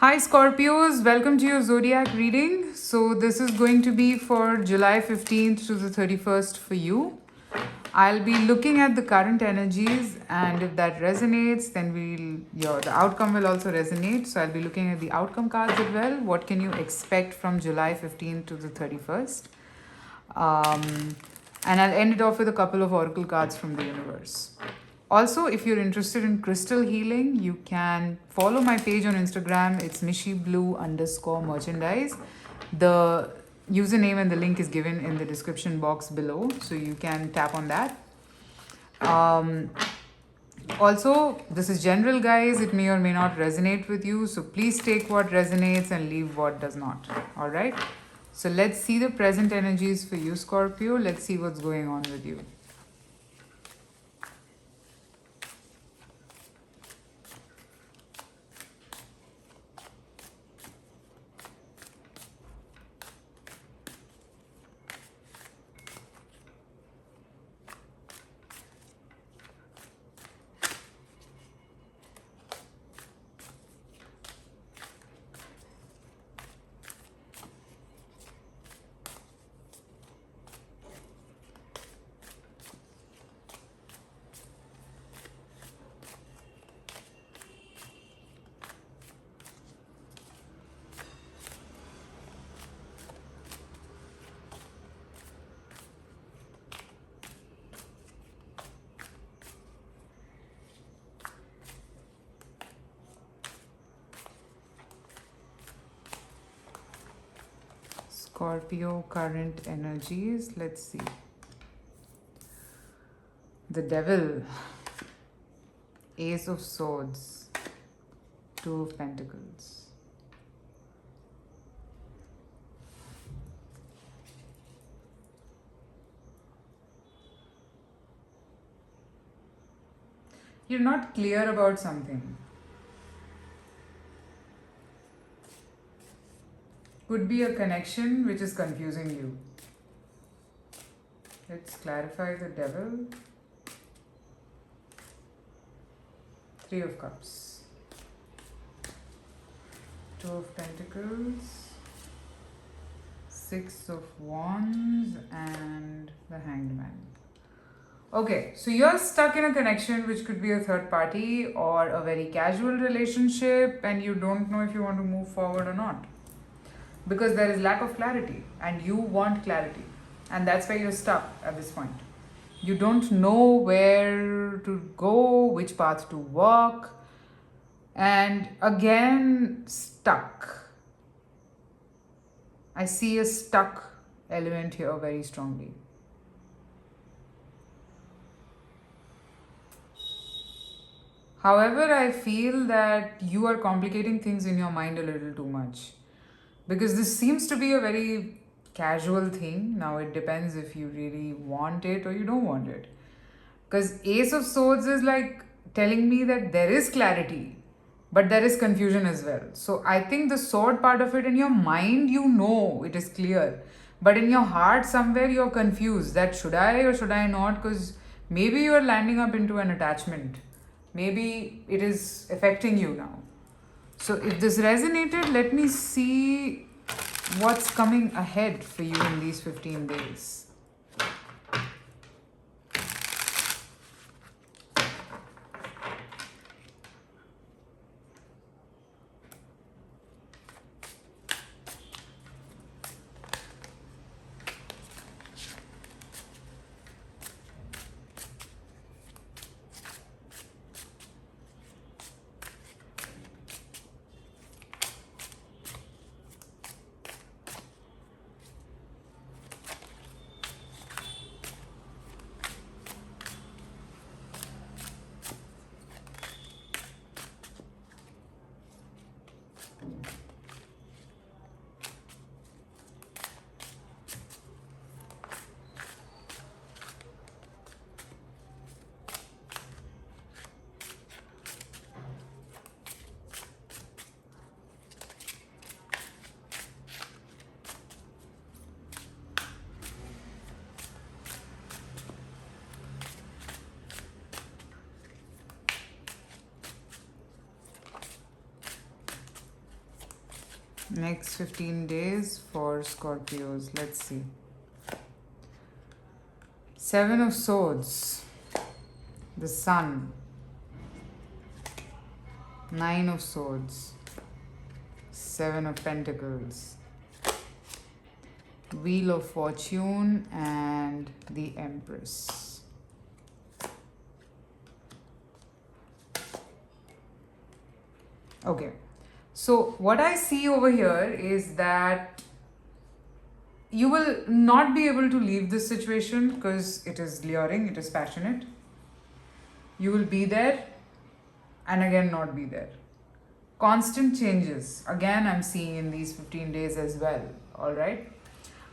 Hi Scorpios, welcome to your zodiac reading. So, this is going to be for July 15th to the 31st for you. I'll be looking at the current energies, and if that resonates, then the outcome will also resonate. So, I'll be looking at the outcome cards as well. What can you expect from July 15th to the 31st? Um, and I'll end it off with a couple of oracle cards from the universe. Also, if you're interested in crystal healing, you can follow my page on Instagram. It's mishyblue_merchandise. The username and the link is given in the description box below, so you can tap on that. Um, Also, this is general, guys. It may or may not resonate with you, so please take what resonates and leave what does not. All right. So let's see the present energies for you, Scorpio. Let's see what's going on with you. Scorpio current energies. Let's see. The Devil, Ace of Swords, Two of Pentacles. You're not clear about something. Could be a connection which is confusing you. Let's clarify the Devil. Three of Cups, Two of Pentacles, Six of Wands, and the Hanged Man. Okay, so you're stuck in a connection which could be a third party or a very casual relationship, and you don't know if you want to move forward or not because there is lack of clarity and you want clarity, and that's why you're stuck at this point. You don't know where to go, which path to walk, and again, stuck. I see a stuck element here very strongly. However, I feel that you are complicating things in your mind a little too much because this seems to be a very casual thing. Now, it depends if you really want it or you don't want it. Because Ace of Swords is like telling me that there is clarity, but there is confusion as well. So I think the sword part of it, in your mind, you know it is clear, but in your heart, somewhere you're confused that should I or should I not? Because maybe you're landing up into an attachment. Maybe it is affecting you now. So if this resonated, let me see what's coming ahead for you in these 15 days. Next 15 days for Scorpios. Let's see. Seven of Swords. The Sun. Nine of Swords. Seven of Pentacles. Wheel of Fortune and the Empress. Okay. So what I see over here is that you will not be able to leave this situation because it is luring, it is passionate. You will be there and again not be there. Constant changes. Again, I'm seeing in these 15 days as well. Alright.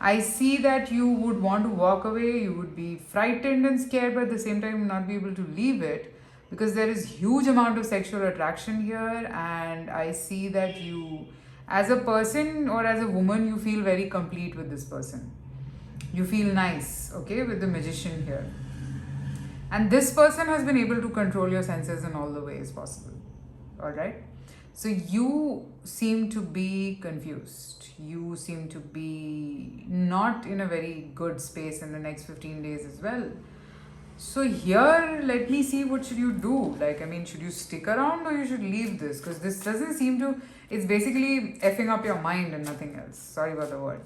I see that you would want to walk away, you would be frightened and scared, but at the same time not be able to leave it because there is huge amount of sexual attraction here, and I see that you, as a person or as a woman, you feel very complete with this person. You feel nice, okay, with the Magician here. And this person has been able to control your senses in all the ways possible. Alright? So you seem to be confused. You seem to be not in a very good space in the next 15 days as well. So here, let me see, what should you do? Like, I mean, should you stick around or you should leave this? Because this doesn't seem to, it's basically effing up your mind and nothing else. Sorry about the word.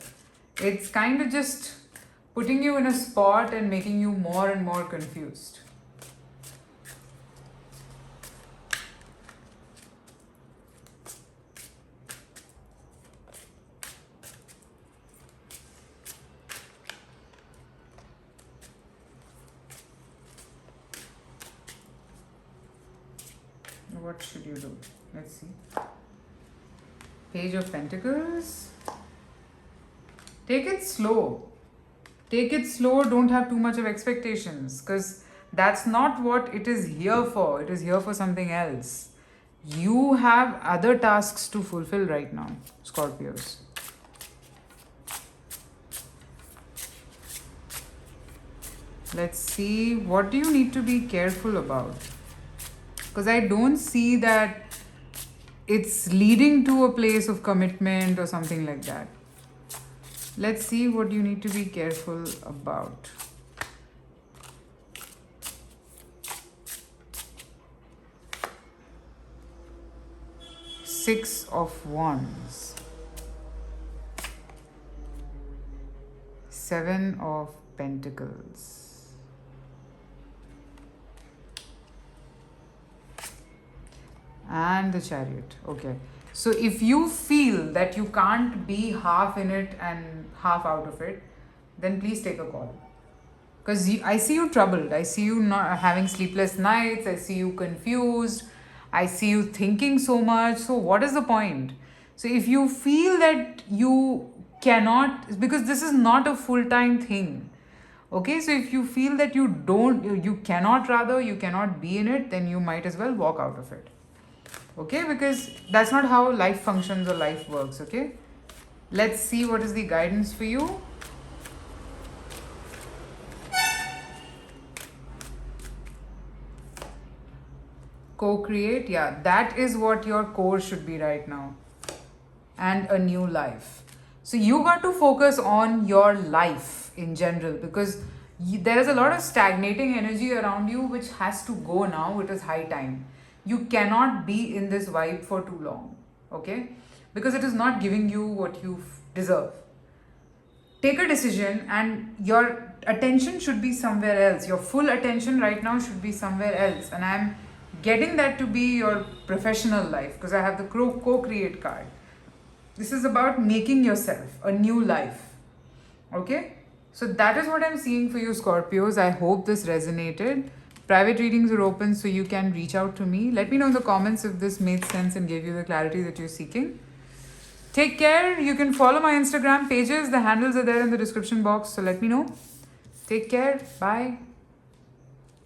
It's kind of just putting you in a spot and making you more and more confused. What should you do? Let's see. Page of Pentacles. Take it slow. Take it slow. Don't have too much of expectations because that's not what it is here for. It is here for something else. You have other tasks to fulfill right now, Scorpios. Let's see. What do you need to be careful about? Because I don't see that it's leading to a place of commitment or something like that. Let's see what you need to be careful about. Six of Wands. Seven of Pentacles. And the Chariot. Okay. So if you feel that you can't be half in it and half out of it, then please take a call. Because I see you troubled. I see you not having sleepless nights. I see you confused. I see you thinking so much. So what is the point? So if you feel that you cannot, because this is not a full-time thing. Okay, so if you feel that you cannot be in it, then you might as well walk out of it. Okay, because that's not how life functions or life works. Okay, let's see what is the guidance for you. Co-create, yeah, that is what your core should be right now. And a new life. So you got to focus on your life in general, because there is a lot of stagnating energy around you which has to go now. It is high time. You cannot be in this vibe for too long, okay? Because it is not giving you what you deserve. Take a decision and your attention should be somewhere else. Your full attention right now should be somewhere else. And I'm getting that to be your professional life because I have the co-create card. This is about making yourself a new life, okay? So that is what I'm seeing for you, Scorpios. I hope this resonated. Private readings are open, so you can reach out to me. Let me know in the comments if this made sense and gave you the clarity that you're seeking. Take care. You can follow my Instagram pages. The handles are there in the description box, so let me know. Take care. Bye.